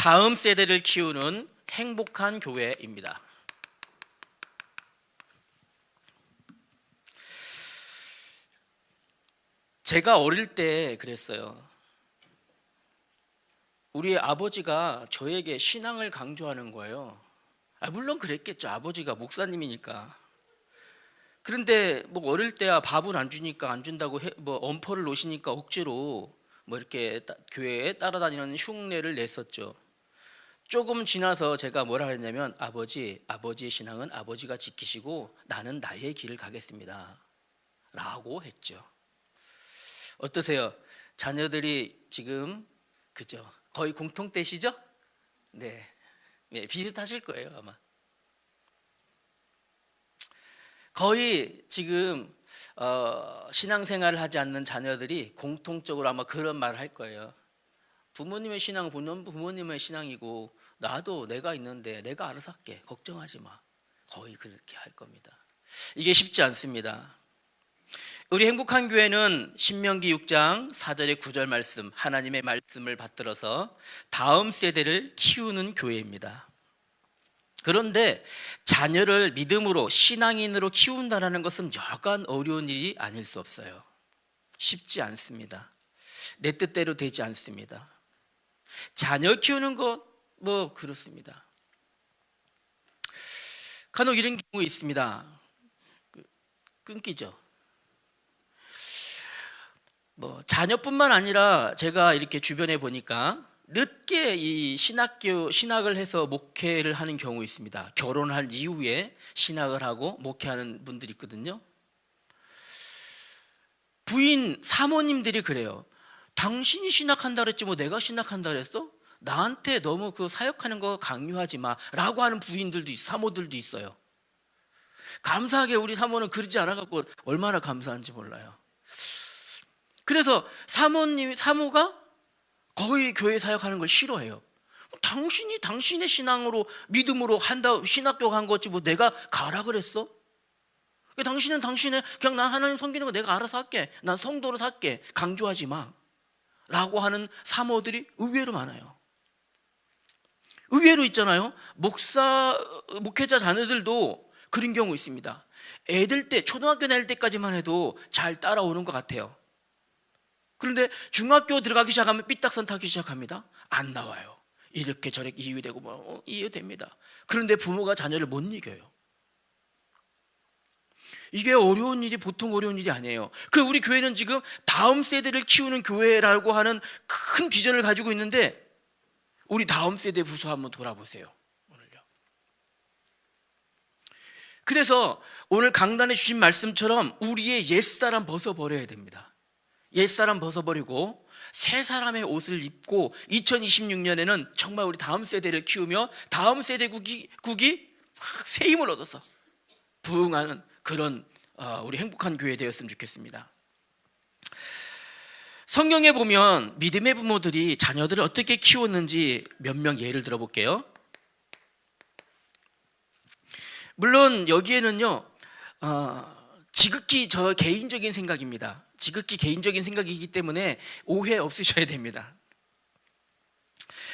다음 세대를 키우는 행복한 교회입니다. 제가 어릴 때 그랬어요. 우리 아버지가 저에게 신앙을 강조하는 거예요. 물론 그랬겠죠. 아버지가 목사님이니까. 그런데 뭐 어릴 때야 밥을 안 주니까 안 준다고 뭐 엄포를 놓으시니까 억지로 뭐 이렇게 교회에 따라다니는 흉내를 냈었죠. 조금 지나서 제가 뭐라 그랬냐면 아버지의 신앙은 아버지가 지키시고 나는 나의 길을 가겠습니다 라고 했죠. 어떠세요? 자녀들이 지금 그죠? 거의 공통되시죠? 네, 비슷하실 거예요 아마. 거의 지금 신앙생활을 하지 않는 자녀들이 공통적으로 아마 그런 말을 할 거예요. 부모님의 신앙은 부모님의 신앙이고 나도 내가 있는데 내가 알아서 할게, 걱정하지 마. 거의 그렇게 할 겁니다. 이게 쉽지 않습니다. 우리 행복한 교회는 신명기 6장 4절의 9절 말씀, 하나님의 말씀을 받들어서 다음 세대를 키우는 교회입니다. 그런데 자녀를 믿음으로 신앙인으로 키운다는 것은 여간 어려운 일이 아닐 수 없어요. 쉽지 않습니다. 내 뜻대로 되지 않습니다. 자녀 키우는 것 뭐 그렇습니다. 간혹 이런 경우 있습니다. 끊기죠. 뭐 자녀뿐만 아니라 제가 이렇게 주변에 보니까 늦게 이 신학을 해서 목회를 하는 경우 있습니다. 결혼할 이후에 신학을 하고 목회하는 분들이 있거든요. 부인 사모님들이 그래요. 당신이 신학한다 그랬지 뭐 내가 신학한다 그랬어? 나한테 너무 그 사역하는 거 강요하지 마 라고 하는 부인들도 사모들도 있어요. 감사하게 우리 사모는 그러지 않아갖고 얼마나 감사한지 몰라요. 그래서 사모가 거의 교회 사역하는 걸 싫어해요. 당신이 당신의 신앙으로 믿음으로 한다 신학교 간 거지 뭐 내가 가라 그랬어? 당신은 당신의 그냥 난 하나님 섬기는 거 내가 알아서 할게, 난 성도로 살게, 강조하지 마 라고 하는 사모들이 의외로 많아요. 의외로 있잖아요. 목회자 자녀들도 그런 경우 있습니다. 애들 때 초등학교 다닐 때까지만 해도 잘 따라오는 것 같아요. 그런데 중학교 들어가기 시작하면 삐딱선 타기 시작합니다. 안 나와요. 이렇게 저렇게 이유되고 뭐 이해됩니다. 그런데 부모가 자녀를 못 이겨요. 이게 어려운 일이 보통 어려운 일이 아니에요. 우리 교회는 지금 다음 세대를 키우는 교회라고 하는 큰 비전을 가지고 있는데 우리 다음 세대 부서 한번 돌아보세요. 오늘요. 그래서 오늘 강단에 주신 말씀처럼 우리의 옛사람 벗어버려야 됩니다. 옛사람 벗어버리고 새 사람의 옷을 입고 2026년에는 정말 우리 다음 세대를 키우며 다음 세대국이 새 힘을 얻어서 부흥하는 그런 우리 행복한 교회 되었으면 좋겠습니다. 성경에 보면 믿음의 부모들이 자녀들을 어떻게 키웠는지 몇 명 예를 들어볼게요. 물론 여기에는요 지극히 저 개인적인 생각입니다. 지극히 개인적인 생각이기 때문에 오해 없으셔야 됩니다.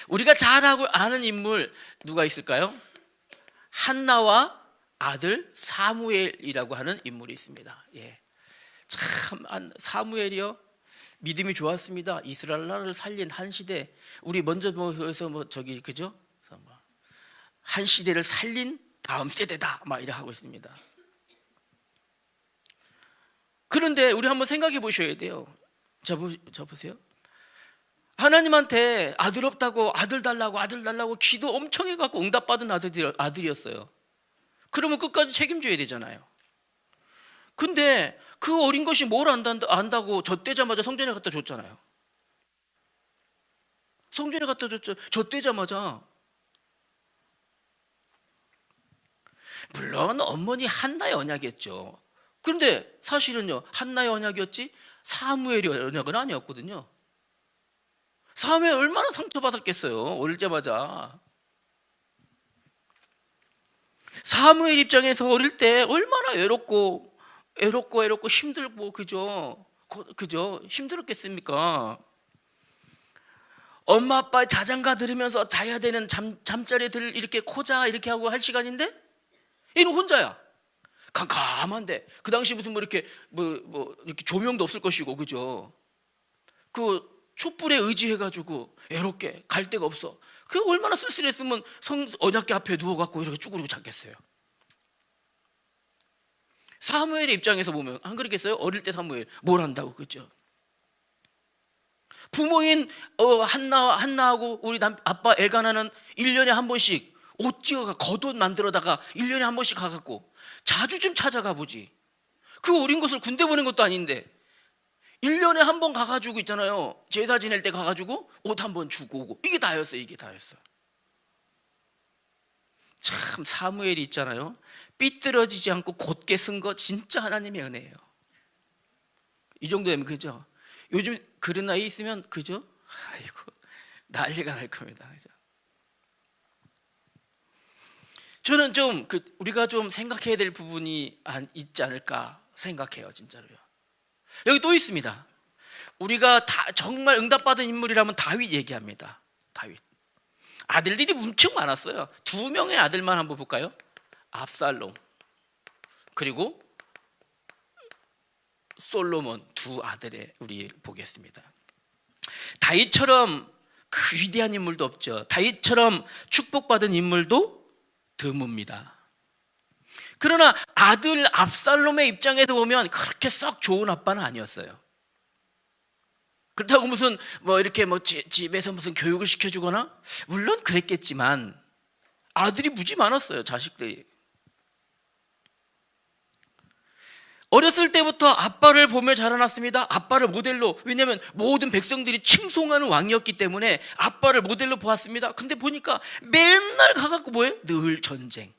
우리가 잘 아는 인물 누가 있을까요? 한나와 아들 사무엘이라고 하는 인물이 있습니다. 참 사무엘이요 믿음이 좋았습니다. 이스라엘 나라를 살린 한 시대, 우리 먼저 그죠? 한 시대를 살린 다음 세대다 막 이래 하고 있습니다. 그런데 우리 한번 생각해 보셔야 돼요. 저 보세요. 하나님한테 아들 없다고 아들 달라고 기도 엄청 해갖고 응답받은 아들이었어요. 그러면 끝까지 책임져야 되잖아요. 근데 그 어린 것이 뭘 안다고 젖대자마자 성전에 갖다 줬잖아요. 성전에 갖다 줬죠. 젖대자마자. 물론 어머니 한나의 언약이었죠. 그런데 사실은요 한나의 언약이었지 사무엘의 언약은 아니었거든요. 사무엘 얼마나 상처받았겠어요. 어릴 때마자. 사무엘 입장에서 어릴 때 얼마나 외롭고 힘들고 그죠? 힘들었겠습니까? 엄마 아빠의 자장가 들으면서 자야 되는 잠자리들 이렇게 코자 이렇게 하고 할 시간인데 얘는 혼자야. 깜깜한데 그 당시 무슨 뭐 이렇게 이렇게 조명도 없을 것이고, 그죠? 그 촛불에 의지해가지고 외롭게 갈 데가 없어. 그 얼마나 쓸쓸했으면 언약궤 앞에 누워갖고 이렇게 쭈그리고 잤겠어요. 사무엘의 입장에서 보면 안 그랬겠어요? 어릴 때 사무엘 뭘 한다고, 그죠? 부모인 한나하고 우리 아빠 엘가나는 1년에 한 번씩 옷 찍어가 겉옷 만들어다가 1년에 한 번씩 가갖고 자주 좀 찾아가 보지. 그 어린 것을 군대 보낸 것도 아닌데 1년에 한 번 가가지고 있잖아요. 제사 지낼 때 가가지고 옷 한 번 주고 오고. 이게 다였어요. 이게 다였어. 참 사무엘이 있잖아요. 삐뚤어지지 않고 곧게 쓴 거 진짜 하나님의 은혜예요. 이 정도 되면, 그죠? 요즘 그런 나이 있으면, 그죠? 아이고 난리가 날 겁니다. 그죠? 저는 좀 우리가 좀 생각해야 될 부분이 있지 않을까 생각해요. 진짜로요. 여기 또 있습니다. 우리가 정말 응답받은 인물이라면 다윗 얘기합니다. 다윗 아들들이 무척 많았어요. 2명의 아들만 한번 볼까요? 압살롬 그리고 솔로몬, 2 아들의 우리 보겠습니다. 다윗처럼 그 위대한 인물도 없죠. 다윗처럼 축복받은 인물도 드뭅니다. 그러나 아들 압살롬의 입장에서 보면 그렇게 썩 좋은 아빠는 아니었어요. 그렇다고 무슨 이렇게 집에서 무슨 교육을 시켜주거나, 물론 그랬겠지만 아들이 무지 많았어요. 자식들이. 어렸을 때부터 아빠를 보며 자라났습니다. 아빠를 모델로, 왜냐하면 모든 백성들이 칭송하는 왕이었기 때문에 아빠를 모델로 보았습니다. 근데 보니까 맨날 가갖고 뭐예요? 늘 전쟁,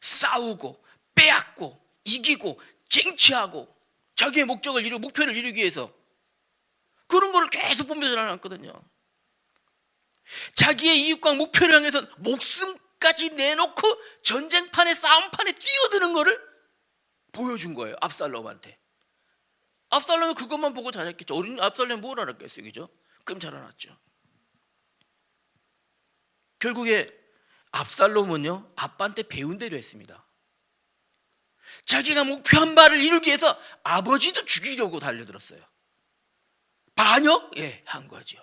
싸우고 빼앗고 이기고 쟁취하고 자기의 목표를 이루기 위해서 그런 거를 계속 보면서 자라났거든요. 자기의 이익과 목표를 향해서 목숨까지 내놓고 전쟁판에, 싸움판에 뛰어드는 거를 보여준 거예요. 압살롬한테. 압살롬이 그것만 보고 자랐겠죠. 어린 압살롬이 뭘 알았겠어요, 그죠? 그럼 자라났죠. 결국에 압살롬은요, 아빠한테 배운 대로 했습니다. 자기가 목표한 바를 이루기 위해서 아버지도 죽이려고 달려들었어요. 반역? 예, 한 거죠.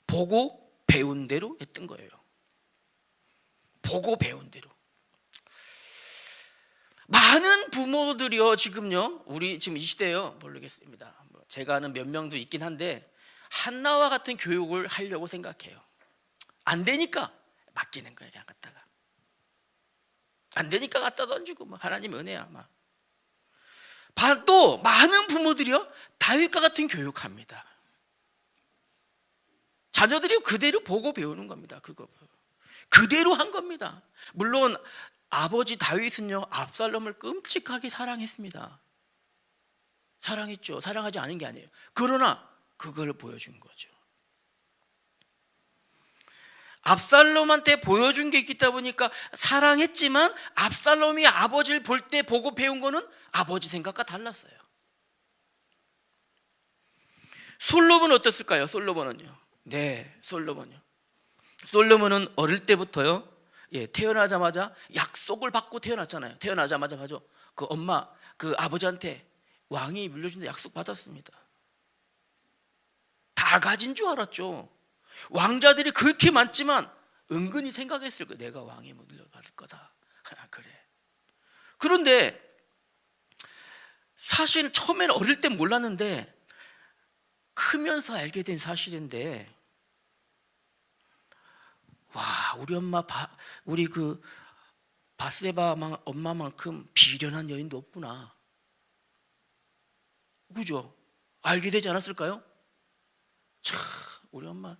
보고 배운 대로 했던 거예요. 보고 배운 대로. 많은 부모들이요, 지금요, 우리 지금 이 시대요, 모르겠습니다. 제가 아는 몇 명도 있긴 한데 한나와 같은 교육을 하려고 생각해요. 안 되니까 맡기는 거예요. 그냥 갖다가 안 되니까 갖다 던지고, 하나님 은혜야. 또 많은 부모들이요, 다윗과 같은 교육합니다. 자녀들이 그대로 보고 배우는 겁니다. 그거 그대로 한 겁니다. 물론 아버지 다윗은요, 압살롬을 끔찍하게 사랑했습니다. 사랑했죠. 사랑하지 않은 게 아니에요. 그러나 그걸 보여준 거죠. 압살롬한테 보여준 게 있다 보니까 사랑했지만 압살롬이 아버지를 볼 때 보고 배운 거는 아버지 생각과 달랐어요. 솔로몬은 어땠을까요? 솔로몬은요. 네, 솔로몬은 어릴 때부터요, 태어나자마자 약속을 받고 태어났잖아요. 태어나자마자 그 아버지한테 왕이 물려준다 약속 받았습니다. 다 가진 줄 알았죠. 왕자들이 그렇게 많지만 은근히 생각했을 거예요. 내가 왕이 물려받을 거다. 그래. 그런데 사실 처음에는 어릴 땐 몰랐는데 크면서 알게 된 사실인데, 와, 우리 그 바세바 엄마만큼 비련한 여인도 없구나. 그죠? 알게 되지 않았을까요? 참, 우리 엄마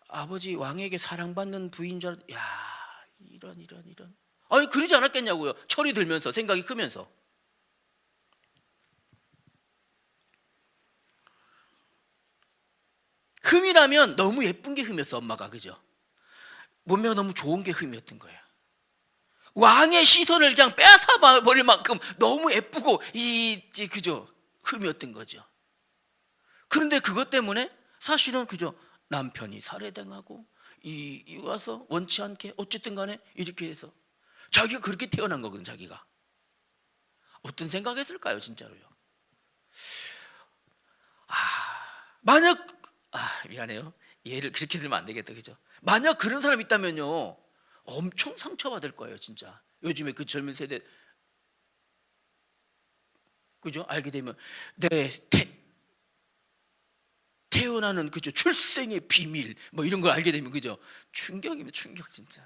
아버지 왕에게 사랑받는 부인 줄 알았. 야, 이런. 아니, 그러지 않았겠냐고요. 철이 들면서, 생각이 크면서. 흠이라면 너무 예쁜 게 흠이었어, 엄마가. 그죠? 몸매가 너무 좋은 게 흠이었던 거예요. 왕의 시선을 그냥 빼앗아 버릴 만큼 너무 예쁘고 그죠? 흠이었던 거죠. 그런데 그것 때문에 사실은 그저 남편이 살해당하고 이 와서 원치 않게 어쨌든 간에 이렇게 해서 자기가 그렇게 태어난 거거든. 자기가 어떤 생각했을까요 진짜로요? 만약 미안해요, 얘를 그렇게 들면 안 되겠다, 그죠? 만약 그런 사람이 있다면요 엄청 상처받을 거예요 진짜. 요즘에 그 젊은 세대, 그죠? 알게 되면 내 태어나는 그죠 출생의 비밀 뭐 이런 걸 알게 되면 그죠 충격입니다. 충격 진짜.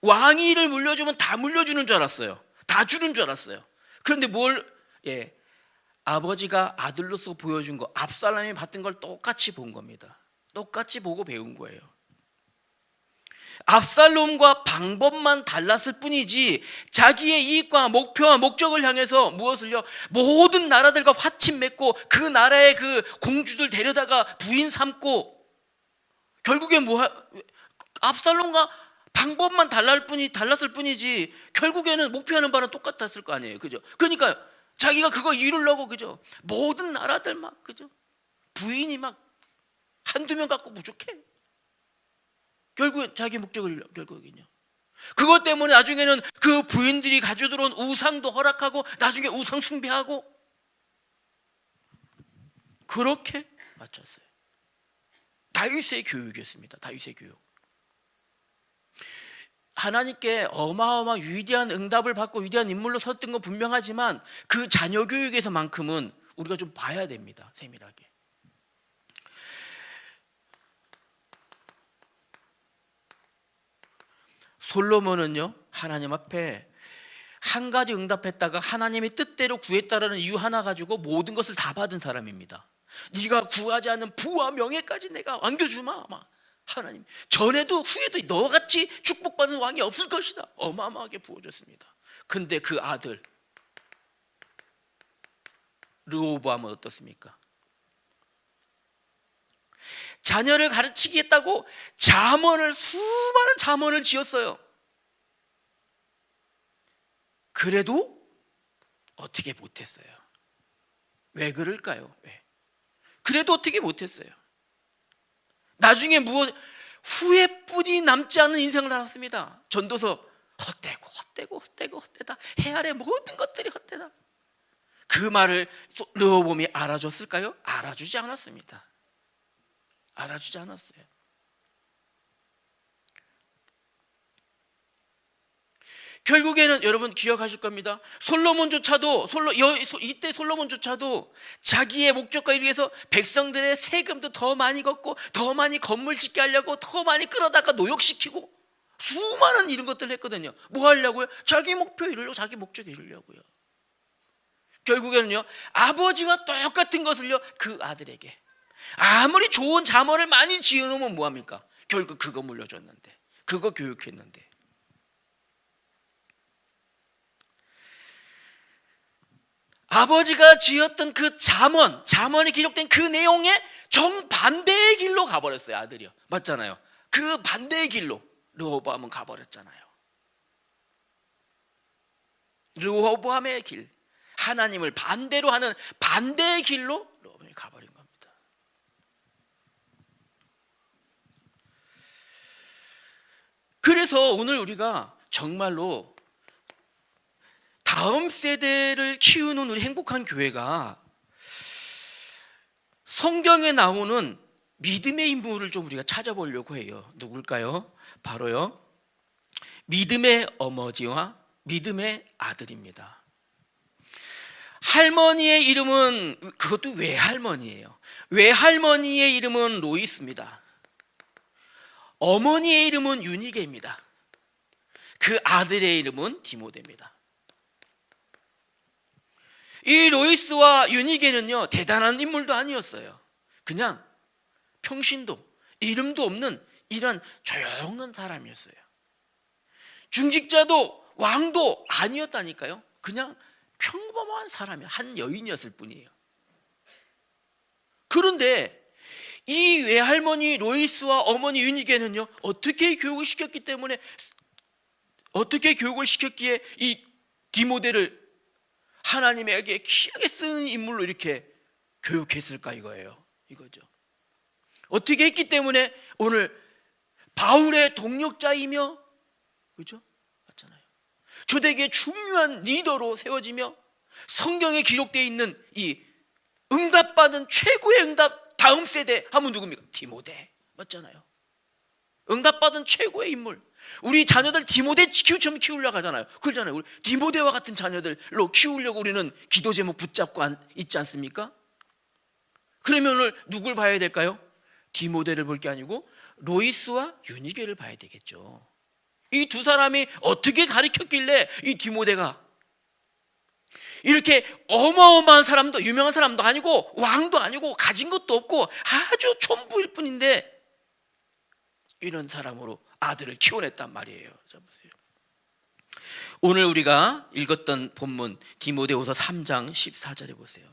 왕위를 물려주면 다 물려주는 줄 알았어요. 다 주는 줄 알았어요. 그런데 아버지가 아들로서 보여준 거, 압살롬이 받은 걸 똑같이 본 겁니다. 똑같이 보고 배운 거예요. 압살롬과 방법만 달랐을 뿐이지 자기의 이익과 목표와 목적을 향해서 무엇을요? 모든 나라들과 화친 맺고 그 나라의 그 공주들 데려다가 부인 삼고 결국에 압살롬과 방법만 달랐을 뿐이지 결국에는 목표하는 바는 똑같았을 거 아니에요, 그죠? 그러니까 자기가 그거 이루려고 그죠 모든 나라들 막 그죠 부인이 막 한두 명 갖고 부족해. 결국엔 자기 목적을 결국은요. 그것 때문에 나중에는 그 부인들이 가져들어온 우상도 허락하고 나중에 우상 숭배하고 그렇게 맞췄어요. 다윗의 교육이었습니다. 다윗의 교육. 하나님께 어마어마한 위대한 응답을 받고 위대한 인물로 섰던 건 분명하지만 그 자녀 교육에서만큼은 우리가 좀 봐야 됩니다. 세밀하게. 솔로몬은요 하나님 앞에 한 가지 응답했다가 하나님의 뜻대로 구했다라는 이유 하나 가지고 모든 것을 다 받은 사람입니다. 네가 구하지 않는 부와 명예까지 내가 안겨주마. 하나님 전에도 후에도 너같이 축복받는 왕이 없을 것이다. 어마어마하게 부어줬습니다. 근데 그 아들 르호보암은 어떻습니까? 자녀를 가르치겠다고 수많은 잠언을 지었어요. 그래도 어떻게 못했어요? 왜 그럴까요? 왜? 그래도 어떻게 못했어요? 나중에 후회뿐이 남지 않은 인생을 살았습니다. 전도서 헛되다. 해 아래 모든 것들이 헛되다. 그 말을 르호보암이 알아줬을까요? 알아주지 않았습니다. 알아주지 않았어요. 결국에는 여러분 기억하실 겁니다. 이때 솔로몬조차도 자기의 목적과 이루기 위해서 백성들의 세금도 더 많이 걷고 더 많이 건물 짓게 하려고 더 많이 끌어다가 노역시키고 수많은 이런 것들을 했거든요. 뭐 하려고요? 자기 목표 이루려고, 자기 목적 이루려고요. 결국에는요 아버지와 똑같은 것을요 그 아들에게 아무리 좋은 잠언을 많이 지어놓으면 뭐합니까? 결국 그거 물려줬는데, 그거 교육했는데. 아버지가 지었던 그 잠언이 기록된 그 내용에 정반대의 길로 가버렸어요. 아들이요. 맞잖아요. 그 반대의 길로 르호보암은 가버렸잖아요. 르호보암의 길, 하나님을 반대로 하는 반대의 길로 르호보암이 가버린 겁니다. 그래서 오늘 우리가 정말로 다음 세대를 키우는 우리 행복한 교회가 성경에 나오는 믿음의 인물을 좀 우리가 찾아보려고 해요. 누굴까요? 바로요 믿음의 어머니와 믿음의 아들입니다. 할머니의 이름은 그것도 외할머니예요. 외할머니의 이름은 로이스입니다. 어머니의 이름은 유니게입니다. 그 아들의 이름은 디모데입니다. 이 로이스와 유니게는요 대단한 인물도 아니었어요. 그냥 평신도 이름도 없는 이런 조용한 사람이었어요. 중직자도 왕도 아니었다니까요. 그냥 평범한 사람이 한 여인이었을 뿐이에요. 그런데 이 외할머니 로이스와 어머니 유니게는요 어떻게 교육을 시켰기에 이 디모데를 하나님에게 귀하게 쓰는 인물로 이렇게 교육했을까 이거죠. 어떻게 했기 때문에 오늘 바울의 동력자이며, 그렇죠? 맞잖아요. 초대교회 중요한 리더로 세워지며 성경에 기록되어 있는 이 응답받은 최고의 응답 다음 세대 하면 누굽니까? 디모데. 맞잖아요. 응답받은 최고의 인물. 우리 자녀들 디모데 키우처럼 키우려고 하잖아요. 그러잖아요. 우리 디모데와 같은 자녀들로 키우려고 우리는 기도 제목 붙잡고 있지 않습니까? 그러면 오늘 누굴 봐야 될까요? 디모데를 볼 게 아니고 로이스와 유니게를 봐야 되겠죠. 이 두 사람이 어떻게 가르쳤길래 이 디모데가 이렇게 어마어마한 사람도, 유명한 사람도 아니고 왕도 아니고 가진 것도 없고 아주 촌부일 뿐인데 이런 사람으로 아들을 키워냈단 말이에요. 자, 보세요. 오늘 우리가 읽었던 본문 디모데후서 3장 14절에 보세요.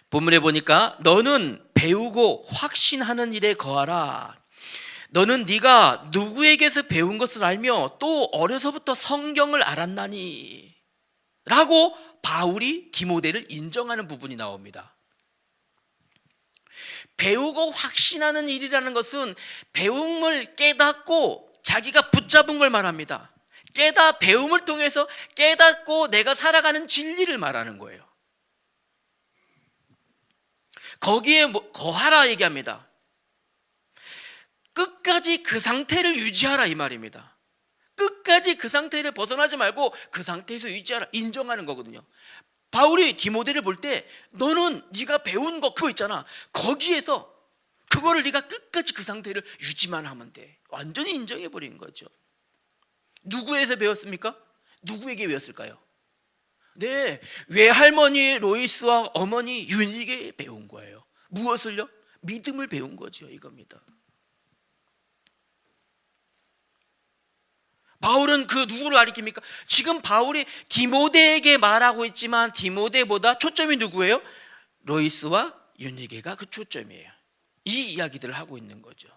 본문에 보니까 너는 배우고 확신하는 일에 거하라. 너는 네가 누구에게서 배운 것을 알며 또 어려서부터 성경을 알았나니 라고 바울이 디모데를 인정하는 부분이 나옵니다. 배우고 확신하는 일이라는 것은 배움을 깨닫고 자기가 붙잡은 걸 말합니다. 배움을 통해서 깨닫고 내가 살아가는 진리를 말하는 거예요. 거기에 거하라 얘기합니다. 끝까지 그 상태를 유지하라 이 말입니다. 끝까지 그 상태를 벗어나지 말고 그 상태에서 유지하라, 인정하는 거거든요. 바울이 디모데를 볼 때 너는 네가 배운 거 그거 있잖아, 거기에서 그거를 네가 끝까지 그 상태를 유지만 하면 돼. 완전히 인정해 버린 거죠. 누구에서 배웠습니까? 누구에게 배웠을까요? 네, 외할머니 로이스와 어머니 유니게 배운 거예요. 무엇을요? 믿음을 배운 거죠. 이겁니다. 바울은 그 누구를 가리킵니까? 지금 바울이 디모데에게 말하고 있지만 디모데보다 초점이 누구예요? 로이스와 유니게가 그 초점이에요. 이 이야기들을 하고 있는 거죠.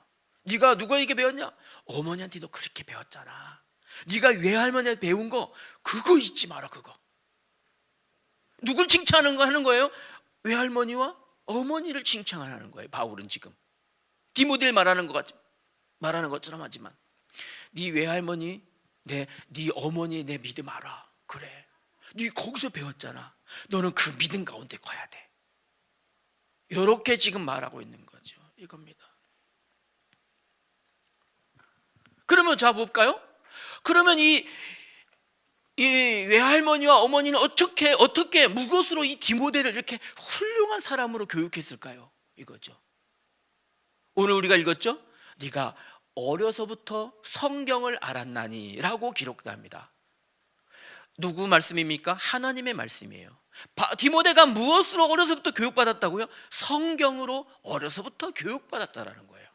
네가 누구에게 배웠냐? 어머니한테도 그렇게 배웠잖아. 네가 외할머니한테 배운 거 그거 잊지 마라. 그거 누굴 칭찬하는 거 하는 거예요? 외할머니와 어머니를 칭찬하는 거예요. 바울은 지금 디모데를 말하는 것처럼 하지만 네 외할머니, 네 어머니 내 믿음 알아. 그래, 네 거기서 배웠잖아. 너는 그 믿음 가운데 가야 돼. 이렇게 지금 말하고 있는 거죠. 이겁니다. 그러면 자 볼까요? 그러면 이 외할머니와 어머니는 어떻게 무엇으로 이 디모데를 이렇게 훌륭한 사람으로 교육했을까요? 이거죠. 오늘 우리가 읽었죠? 네가 어려서부터 성경을 알았나니 라고 기록됩니다. 누구 말씀입니까? 하나님의 말씀이에요. 디모데가 무엇으로 어려서부터 교육받았다고요? 성경으로 어려서부터 교육받았다라는 거예요.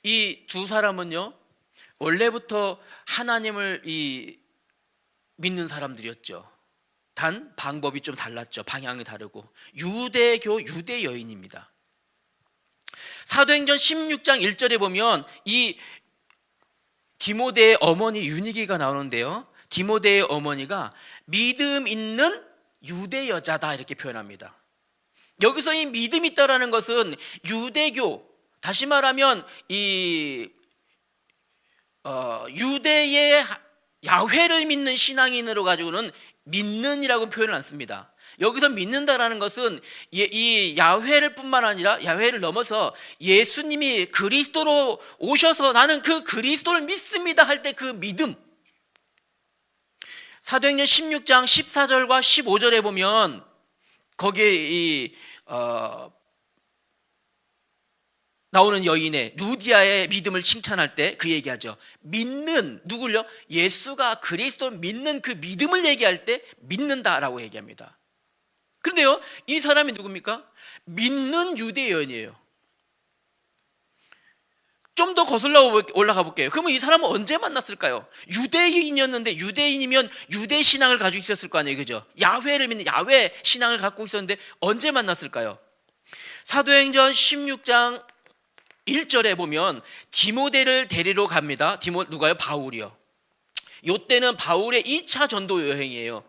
이 두 사람은요, 원래부터 하나님을 믿는 사람들이었죠. 단 방법이 좀 달랐죠. 방향이 다르고. 유대 여인입니다. 사도행전 16장 1절에 보면 이 디모데의 어머니 유니게가 나오는데요, 디모데의 어머니가 믿음 있는 유대 여자다 이렇게 표현합니다. 여기서 이 믿음 있다라는 것은 유대교, 다시 말하면 유대의 야훼를 믿는 신앙인으로 가지고는 믿는이라고 표현을 안 씁니다. 여기서 믿는다라는 것은 이 야훼를 뿐만 아니라 야훼를 넘어서 예수님이 그리스도로 오셔서 나는 그 그리스도를 믿습니다 할 때 그 믿음. 사도행전 16장 14절과 15절에 보면 거기에 나오는 여인의 루디아의 믿음을 칭찬할 때 그 얘기하죠. 믿는, 누굴요? 예수가 그리스도를 믿는 그 믿음을 얘기할 때 믿는다라고 얘기합니다. 그런데요, 이 사람이 누굽니까? 믿는 유대 여인이에요. 좀 더 거슬러 올라가 볼게요. 그러면 이 사람은 언제 만났을까요? 유대인이었는데, 유대인이면 유대 신앙을 가지고 있었을 거 아니에요, 그죠? 야훼를 믿는 야훼 신앙을 갖고 있었는데 언제 만났을까요? 사도행전 16장 1절에 보면 디모데를 데리러 갑니다. 누가요? 바울이요. 이때는 바울의 2차 전도 여행이에요.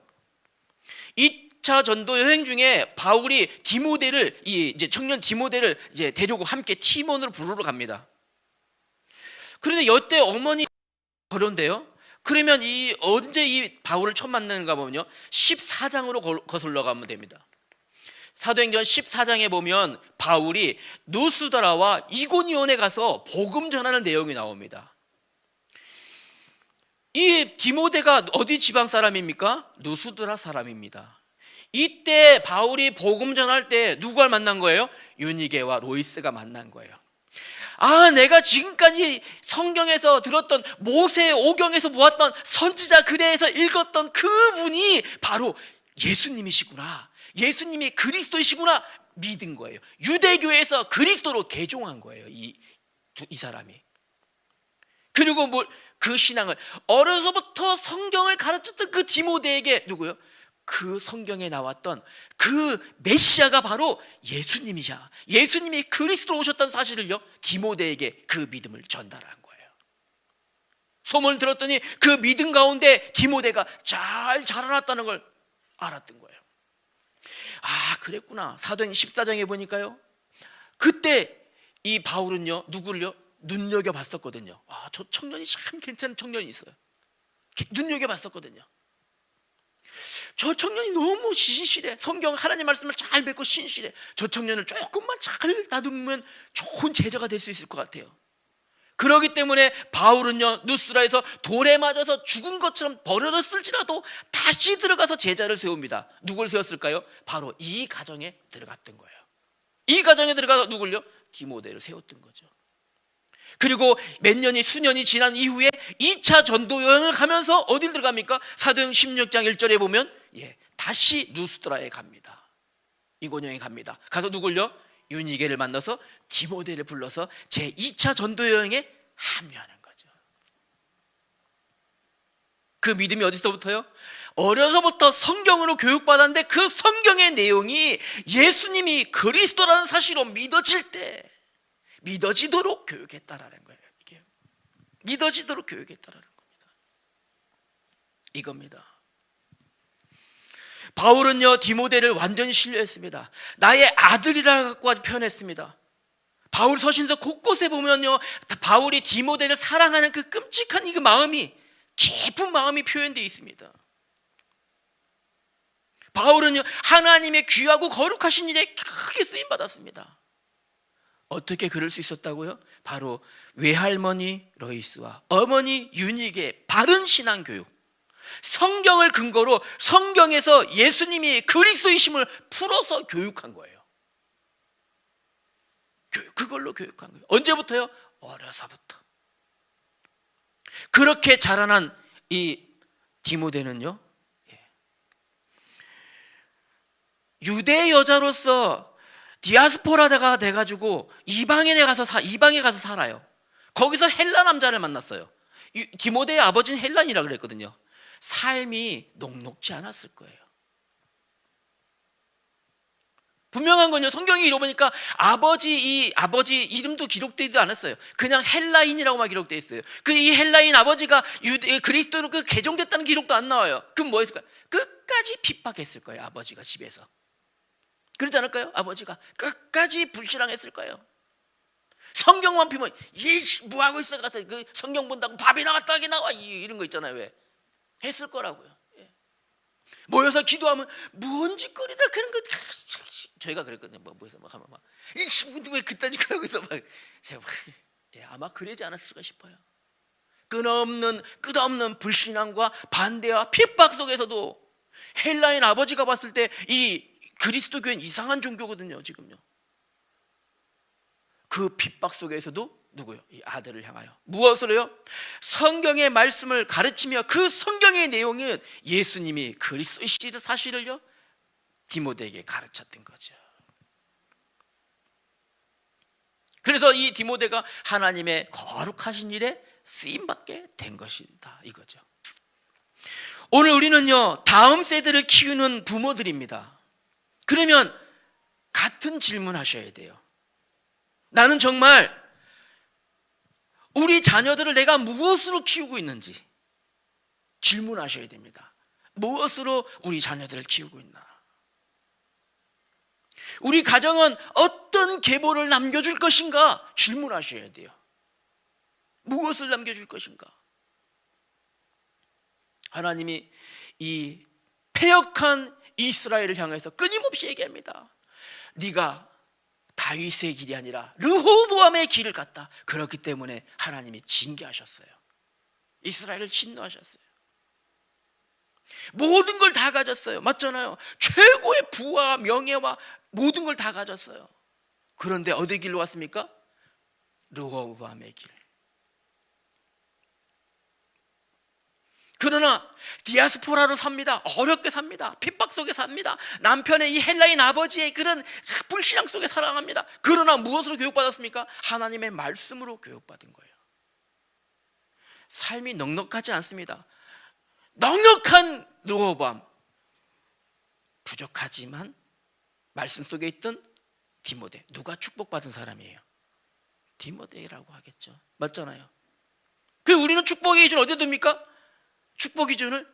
2차 전도 여행 중에 바울이 디모데를, 이제 청년 디모데를 이제 데리고 함께 티몬으로 부르러 갑니다. 그런데 이때 어머니 그런데요. 그러면 언제 이 바울을 처음 만나는가 보면요, 14장으로 거슬러 가면 됩니다. 사도행전 14장에 보면 바울이 누스드라와 이고니온에 가서 복음 전하는 내용이 나옵니다. 이 디모데가 어디 지방 사람입니까? 누스드라 사람입니다. 이때 바울이 복음 전할 때 누구를 만난 거예요? 유니게와 로이스가 만난 거예요. 아, 내가 지금까지 성경에서 들었던 모세 오경에서 모았던 선지자 글에서 읽었던 그분이 바로 예수님이시구나, 예수님이 그리스도이시구나 믿은 거예요. 유대교에서 그리스도로 개종한 거예요, 이 사람이. 그리고 그 신앙을 어려서부터 성경을 가르쳤던 그 디모데에게 누구요? 그 성경에 나왔던 그 메시아가 바로 예수님이야, 예수님이 그리스도로 오셨다는 사실을요, 디모데에게 그 믿음을 전달한 거예요. 소문을 들었더니 그 믿음 가운데 디모데가 잘 자라났다는 걸 알았던 거예요. 아, 그랬구나. 사도행 14장에 보니까요, 그때 이 바울은요 누구를요? 눈여겨봤었거든요. 아, 저 청년이 참 괜찮은 청년이 있어요. 눈여겨봤었거든요. 저 청년이 너무 신실해, 성경 하나님 말씀을 잘 뱉고 신실해. 저 청년을 조금만 잘 다듬으면 좋은 제자가 될 수 있을 것 같아요. 그렇기 때문에 바울은요 누스라에서 돌에 맞아서 죽은 것처럼 버려졌을지라도 다시 들어가서 제자를 세웁니다. 누굴 세웠을까요? 바로 이 가정에 들어갔던 거예요. 이 가정에 들어가서 누굴요? 디모데를 세웠던 거죠. 그리고 수년이 지난 이후에 2차 전도 여행을 가면서 어딜 들어갑니까? 사도행 16장 1절에 보면 다시 누스드라에 갑니다. 이고니온에 갑니다. 가서 누굴요? 유니게를 만나서 디모데를 불러서 제2차 전도 여행에 합류하는 거죠. 그 믿음이 어디서부터요? 어려서부터 성경으로 교육받았는데 그 성경의 내용이 예수님이 그리스도라는 사실로 믿어질 때 믿어지도록 교육했다라는 거예요. 이게 믿어지도록 교육했다라는 겁니다. 이겁니다. 바울은요 디모데를 완전히 신뢰했습니다. 나의 아들이라고 표현했습니다. 바울 서신서 곳곳에 보면요 바울이 디모데를 사랑하는 그 끔찍한 그 마음이, 깊은 마음이 표현되어 있습니다. 바울은요 하나님의 귀하고 거룩하신 일에 크게 쓰임 받았습니다. 어떻게 그럴 수 있었다고요? 바로 외할머니 로이스와 어머니 유니게의 바른 신앙 교육, 성경을 근거로 성경에서 예수님이 그리스도이심을 풀어서 교육한 거예요. 그걸로 교육한 거예요. 언제부터요? 어려서부터. 그렇게 자라난 이 디모데는요 유대 여자로서 디아스포라가 돼가지고 이방에 가서 살아요. 거기서 헬라 남자를 만났어요. 디모데의 아버지는 헬란이라 그랬거든요. 삶이 녹록지 않았을 거예요. 분명한 건요 성경이 읽어보니까 아버지 이름도 기록되지도 않았어요. 그냥 헬라인이라고만 기록되어 있어요. 이 헬라인 아버지가 그리스도로 개종됐다는 기록도 안 나와요. 그럼 뭐 했을까요? 끝까지 핍박했을 거예요. 아버지가 집에서 그러지 않을까요? 아버지가 끝까지 불신앙했을 거예요. 성경만 피면 뭐 하고 있어, 가서 그 성경 본다고 밥이 나와 떡이 나와 이런 거 있잖아요. 왜 했을 거라고요. 모여서 기도하면 뭔 짓거리다 그런 거 저희가 그랬거든요. 모여서 막 하면 이 친구들 왜 그딴 짓 하고 있어 제가 아마 그러지 않았을까 싶어요. 끝없는 불신앙과 반대와 핍박 속에서도 헬라인 아버지가 봤을 때 이 그리스도교는 이상한 종교거든요. 지금요 그 핍박 속에서도 누구요? 이 아들을 향하여 무엇으로요? 성경의 말씀을 가르치며 그 성경의 내용은 예수님이 그리스도이시라는 사실을요 디모데에게 가르쳤던 거죠. 그래서 이 디모데가 하나님의 거룩하신 일에 쓰임받게 된 것이다 이거죠. 오늘 우리는요 다음 세대를 키우는 부모들입니다. 그러면 같은 질문 하셔야 돼요. 나는 정말 우리 자녀들을 내가 무엇으로 키우고 있는지, 질문하셔야 됩니다. 무엇으로 우리 자녀들을 키우고 있나? 우리 가정은 어떤 계보를 남겨줄 것인가? 질문하셔야 돼요. 무엇을 남겨줄 것인가? 하나님이 이 패역한 이스라엘을 향해서 끊임없이 얘기합니다. 네가 다윗의 길이 아니라 르호보암의 길을 갔다. 그렇기 때문에 하나님이 징계하셨어요. 이스라엘을 진노하셨어요. 모든 걸 다 가졌어요. 맞잖아요. 최고의 부와 명예와 모든 걸 다 가졌어요. 그런데 어디 길로 왔습니까? 르호보암의 길. 그러나 디아스포라로 삽니다. 어렵게 삽니다. 핍박 속에 삽니다. 남편의 이 헬라인 아버지의 그런 불신앙 속에 살아갑니다. 그러나 무엇으로 교육받았습니까? 하나님의 말씀으로 교육받은 거예요. 삶이 넉넉하지 않습니다. 넉넉한 르호보암, 부족하지만 말씀 속에 있던 디모데, 누가 축복받은 사람이에요? 디모데라고 하겠죠. 맞잖아요. 그 우리는 축복의 기준 어디에 둡니까? 축복 기준을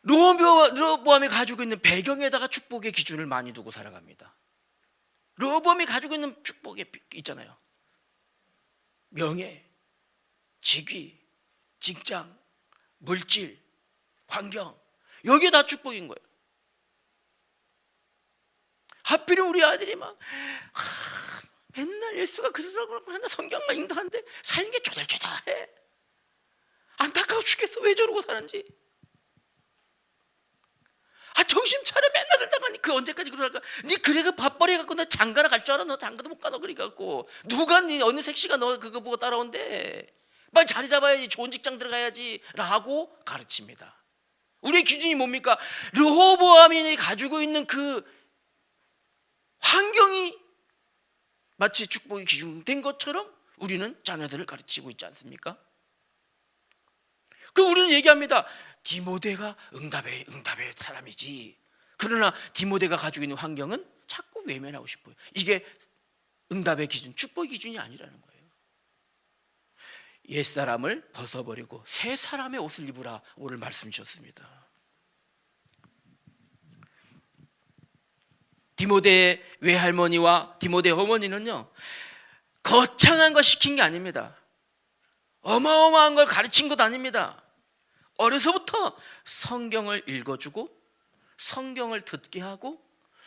르호보암이 가지고 있는 배경에다가 축복의 기준을 많이 두고 살아갑니다. 르호보암이 가지고 있는 축복이 있잖아요. 명예, 직위, 직장, 물질, 환경, 여기에 다 축복인 거예요. 하필이면 우리 아들이 막 맨날 예수가 그러더라고 맨날 성경만 읽는다는데 삶이 게 쪼달쪼달해. 안타까워 죽겠어. 왜 저러고 사는지. 정신 차려. 맨날 그러다가 그 언제까지 그러랄까. 니 그래가 밥벌이 해갖고 너 장가나 갈 줄 알아? 너 장가도 못 가. 너 그래갖고 누가 니 어느 색시가 너 그거 보고 따라온대. 빨리 자리 잡아야지. 좋은 직장 들어가야지 라고 가르칩니다. 우리의 기준이 뭡니까? 르호보암이 가지고 있는 그 환경이 마치 축복의 기준된 것처럼 우리는 자녀들을 가르치고 있지 않습니까? 그 우리는 얘기합니다. 디모데가 응답의 사람이지. 그러나 디모데가 가지고 있는 환경은 자꾸 외면하고 싶어요. 이게 응답의 기준, 축복의 기준이 아니라는 거예요. 옛사람을 벗어버리고 새 사람의 옷을 입으라 오늘 말씀 주셨습니다. 디모데의 외할머니와 디모데의 어머니는요, 거창한 거 시킨 게 아닙니다. 어마어마한 걸 가르친 것도 아닙니다. 어려서부터 성경을 읽어주고 성경을 듣게 하고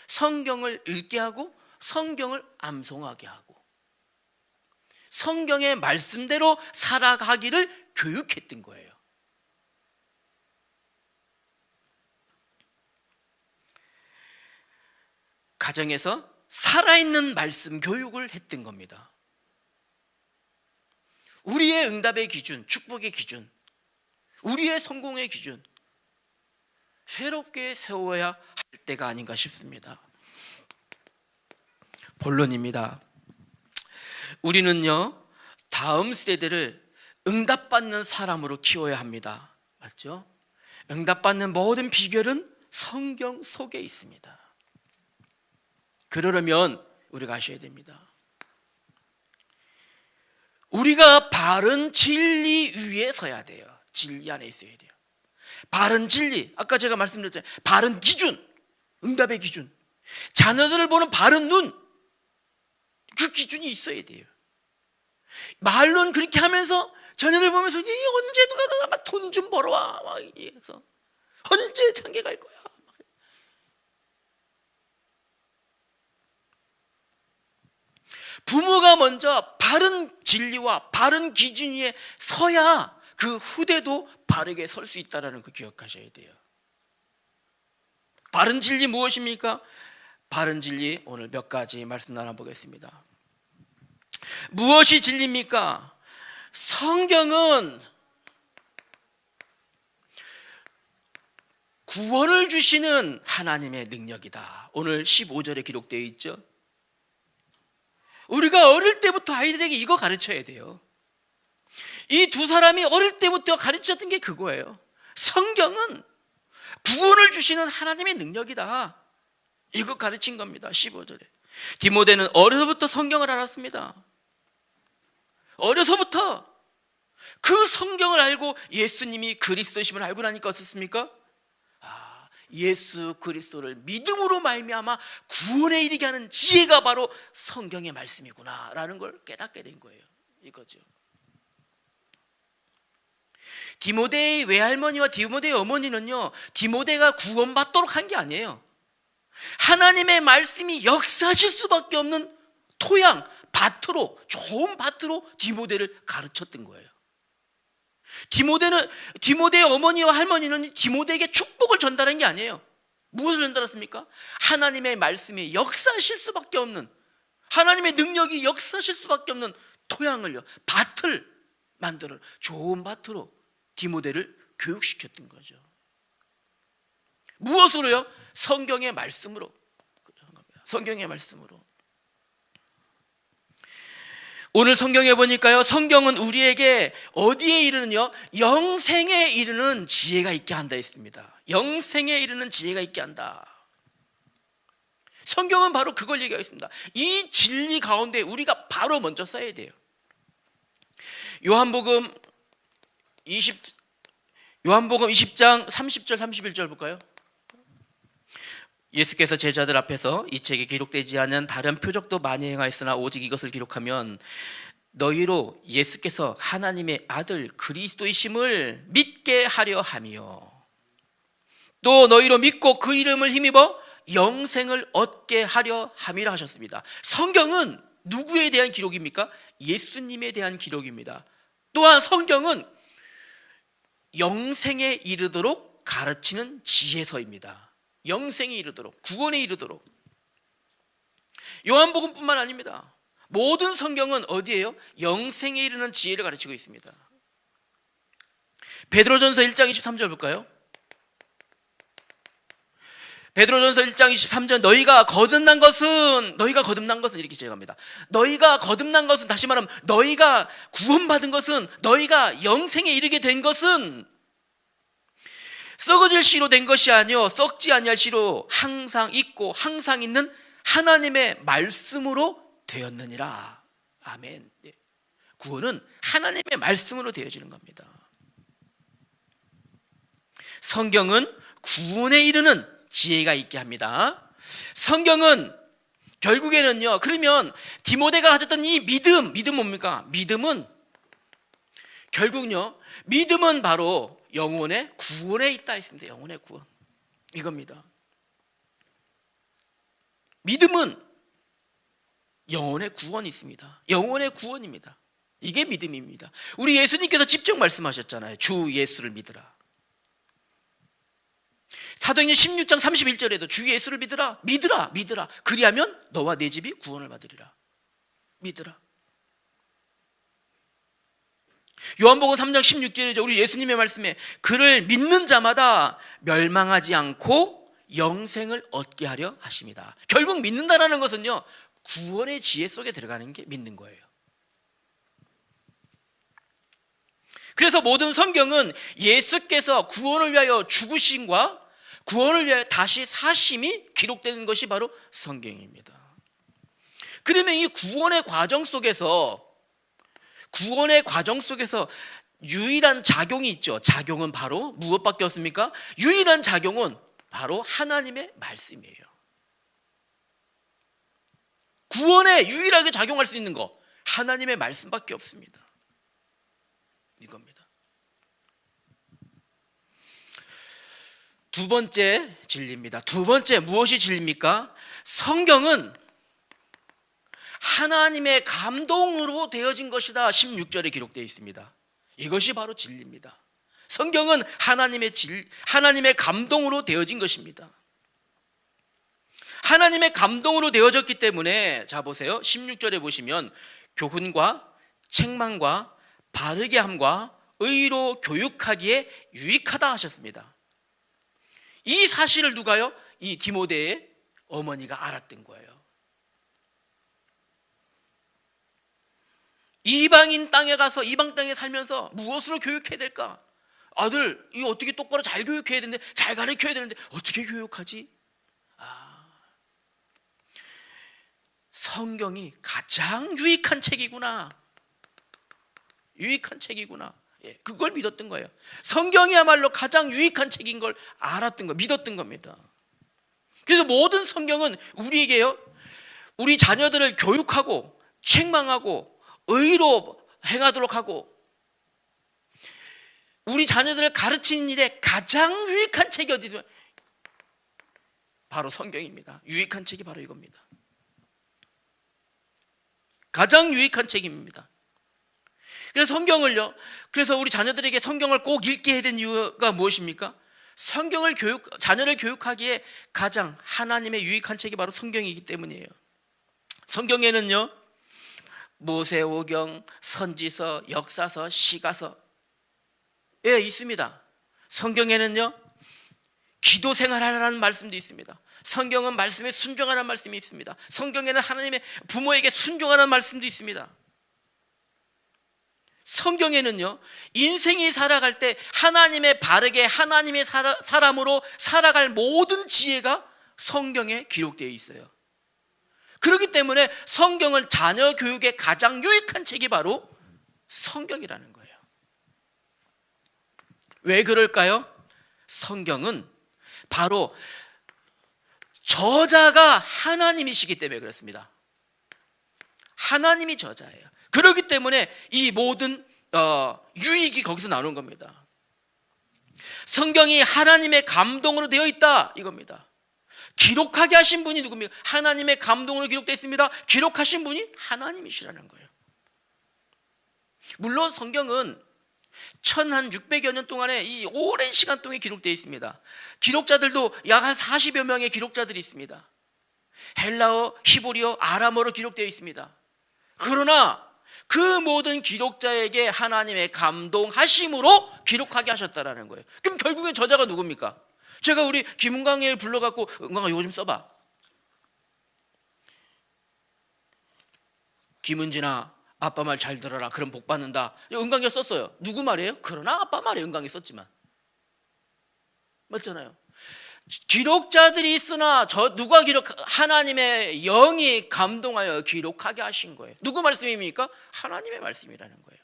성경을 읽게 하고 성경을 암송하게 하고 성경의 말씀대로 살아가기를 교육했던 거예요. 가정에서 살아있는 말씀 교육을 했던 겁니다. 우리의 응답의 기준, 축복의 기준, 우리의 성공의 기준 새롭게 세워야 할 때가 아닌가 싶습니다. 본론입니다. 우리는요, 다음 세대를 응답받는 사람으로 키워야 합니다. 맞죠? 응답받는 모든 비결은 성경 속에 있습니다. 그러려면 우리가 아셔야 됩니다. 우리가 바른 진리 위에 서야 돼요. 진리 안에 있어야 돼요. 바른 진리, 아까 제가 말씀드렸잖아요. 바른 기준, 응답의 기준, 자녀들을 보는 바른 눈, 그 기준이 있어야 돼요. 말로는 그렇게 하면서 자녀들 보면서 니 언제 누가 막 돈 좀 벌어와 막 이래서 언제 장가 갈 거야. 부모가 먼저 바른 진리와 바른 기준 위에 서야 그 후대도 바르게 설 수 있다는 거 기억하셔야 돼요. 바른 진리 무엇입니까? 바른 진리 오늘 몇 가지 말씀 나눠보겠습니다. 무엇이 진리입니까? 성경은 구원을 주시는 하나님의 능력이다. 오늘 15절에 기록되어 있죠. 우리가 어릴 때부터 아이들에게 이거 가르쳐야 돼요. 이 두 사람이 어릴 때부터 가르쳤던 게 그거예요. 성경은 구원을 주시는 하나님의 능력이다. 이거 가르친 겁니다. 15절에. 디모데는 어려서부터 성경을 알았습니다. 어려서부터 그 성경을 알고 예수님이 그리스도심을 알고 나니까 어떻습니까? 예수 그리스도를 믿음으로 말미암아 구원에 이르게 하는 지혜가 바로 성경의 말씀이구나 라는 걸 깨닫게 된 거예요. 이거죠. 디모데의 외할머니와 디모데의 어머니는요, 디모데가 구원받도록 한 게 아니에요. 하나님의 말씀이 역사하실 수밖에 없는 토양, 밭으로, 좋은 밭으로 디모데를 가르쳤던 거예요. 디모데의 어머니와 할머니는 디모데에게 축복을 전달한 게 아니에요. 무엇을 전달했습니까? 하나님의 말씀이 역사하실 수밖에 없는, 하나님의 능력이 역사하실 수밖에 없는 토양을요, 밭을 만들어 좋은 밭으로 디모데를 교육시켰던 거죠. 무엇으로요? 성경의 말씀으로. 성경의 말씀으로. 오늘 성경에 보니까요, 성경은 우리에게 어디에 이르는요? 영생에 이르는 지혜가 있게 한다 했습니다. 영생에 이르는 지혜가 있게 한다. 성경은 바로 그걸 얘기하고 있습니다. 이 진리 가운데 우리가 바로 먼저 써야 돼요. 요한복음 20장 30절 31절 볼까요? 예수께서 제자들 앞에서 이 책에 기록되지 않은 다른 표적도 많이 행하였으나 오직 이것을 기록하면 너희로 예수께서 하나님의 아들 그리스도이심을 믿게 하려 함이요, 또 너희로 믿고 그 이름을 힘입어 영생을 얻게 하려 함이라 하셨습니다. 성경은 누구에 대한 기록입니까? 예수님에 대한 기록입니다. 또한 성경은 영생에 이르도록 가르치는 지혜서입니다. 영생에 이르도록, 구원에 이르도록. 요한복음뿐만 아닙니다. 모든 성경은 어디예요? 영생에 이르는 지혜를 가르치고 있습니다. 베드로전서 1장 23절 볼까요? 베드로전서 1장 23절, 너희가 거듭난 것은 이렇게 시작합니다. 너희가 거듭난 것은, 다시 말하면 너희가 구원받은 것은, 너희가 영생에 이르게 된 것은 썩어질 씨로 된 것이 아니요 썩지 아니할 씨로 항상 있고 항상 있는 하나님의 말씀으로 되었느니라. 아멘. 구원은 하나님의 말씀으로 되어지는 겁니다. 성경은 구원에 이르는 지혜가 있게 합니다. 성경은 결국에는요, 그러면 디모데가 가졌던 이 믿음은 뭡니까? 믿음은 결국요, 믿음은 바로 영혼의 구원에 있다 했습니다. 영혼의 구원, 이겁니다. 믿음은 영혼의 구원이 있습니다. 영혼의 구원입니다. 이게 믿음입니다. 우리 예수님께서 직접 말씀하셨잖아요. 주 예수를 믿으라. 사도행전 16장 31절에도 주 예수를 믿으라. 그리하면 너와 내 집이 구원을 받으리라. 믿으라. 요한복음 3장 16절이죠. 우리 예수님의 말씀에 그를 믿는 자마다 멸망하지 않고 영생을 얻게 하려 하십니다. 결국 믿는다라는 것은요, 구원의 지혜 속에 들어가는 게 믿는 거예요. 그래서 모든 성경은 예수께서 구원을 위하여 죽으심과 구원을 위하여 다시 사심이 기록되는 것이 바로 성경입니다. 그러면 이 구원의 과정 속에서 유일한 작용이 있죠. 작용은 바로 무엇밖에 없습니까? 유일한 작용은 바로 하나님의 말씀이에요. 구원에 유일하게 작용할 수 있는 거, 하나님의 말씀밖에 없습니다. 이겁니다. 두 번째 진리입니다. 두 번째, 무엇이 진리입니까? 성경은 하나님의 감동으로 되어진 것이다. 16절에 기록되어 있습니다. 이것이 바로 진리입니다. 성경은 하나님의 감동으로 되어진 것입니다. 하나님의 감동으로 되어졌기 때문에, 자 보세요. 16절에 보시면 교훈과 책망과 바르게 함과 의로 교육하기에 유익하다 하셨습니다. 이 사실을 누가요? 이 디모데의 어머니가 알았던 거예요. 이방인 땅에 가서, 이방 땅에 살면서 무엇으로 교육해야 될까? 아들, 이거 어떻게 똑바로 잘 교육해야 되는데, 잘 가르쳐야 되는데 어떻게 교육하지? 성경이 가장 유익한 책이구나, 유익한 책이구나. 그걸 믿었던 거예요. 성경이야말로 가장 유익한 책인 걸 알았던 거, 믿었던 겁니다. 그래서 모든 성경은 우리에게요, 우리 자녀들을 교육하고 책망하고 의로 행하도록 하고 우리 자녀들을 가르치는 일에 가장 유익한 책이 어디죠? 바로 성경입니다. 유익한 책이 바로 이겁니다. 가장 유익한 책입니다. 그래서 성경을요, 그래서 우리 자녀들에게 성경을 꼭 읽게 해야 되는 이유가 무엇입니까? 자녀를 교육하기에 가장 하나님의 유익한 책이 바로 성경이기 때문이에요. 성경에는요, 모세오경, 선지서, 역사서, 시가서 있습니다. 성경에는요, 기도 생활하라는 말씀도 있습니다. 성경은 말씀에 순종하라는 말씀이 있습니다. 성경에는 하나님의 부모에게 순종하라는 말씀도 있습니다. 성경에는요, 인생이 살아갈 때 하나님의 바르게 하나님의 사람으로 살아갈 모든 지혜가 성경에 기록되어 있어요. 그렇기 때문에 성경은 자녀 교육에 가장 유익한 책이 바로 성경이라는 거예요. 왜 그럴까요? 성경은 바로 저자가 하나님이시기 때문에 그렇습니다. 하나님이 저자예요. 그렇기 때문에 이 모든 유익이 거기서 나오는 겁니다. 성경이 하나님의 감동으로 되어 있다, 이겁니다. 기록하게 하신 분이 누굽니까? 하나님의 감동으로 기록되어 있습니다. 기록하신 분이 하나님이시라는 거예요. 물론 성경은 1600여 년 동안에 이 오랜 시간 동안에 기록되어 있습니다. 기록자들도 약 한 40여 명의 기록자들이 있습니다. 헬라어, 히브리어, 아람어로 기록되어 있습니다. 그러나 그 모든 기록자에게 하나님의 감동하심으로 기록하게 하셨다라는 거예요. 그럼 결국엔 저자가 누굽니까? 제가 우리 김은광이를 불러갖고, 은광아 이거 좀 써봐. 김은진아, 아빠 말 잘 들어라. 그럼 복 받는다. 은광이가 썼어요. 누구 말이에요? 그러나 아빠 말에 은광이 썼지만. 맞잖아요. 기록자들이 있으나 누가 하나님의 영이 감동하여 기록하게 하신 거예요. 누구 말씀입니까? 하나님의 말씀이라는 거예요.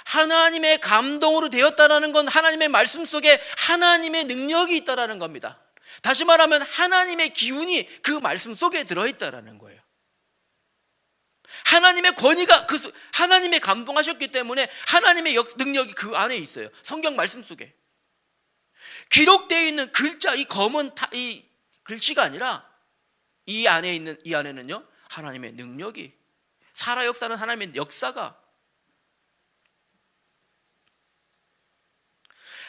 하나님의 감동으로 되었다라는 건 하나님의 말씀 속에 하나님의 능력이 있다라는 겁니다. 다시 말하면 하나님의 기운이 그 말씀 속에 들어있다라는 거예요. 하나님의 권위가 하나님의 감동하셨기 때문에 하나님의 능력이 그 안에 있어요. 성경 말씀 속에 기록되어 있는 글자, 이 검은 이 글씨가 아니라 이 안에는요 하나님의 능력이, 살아 역사는 하나님의 역사가,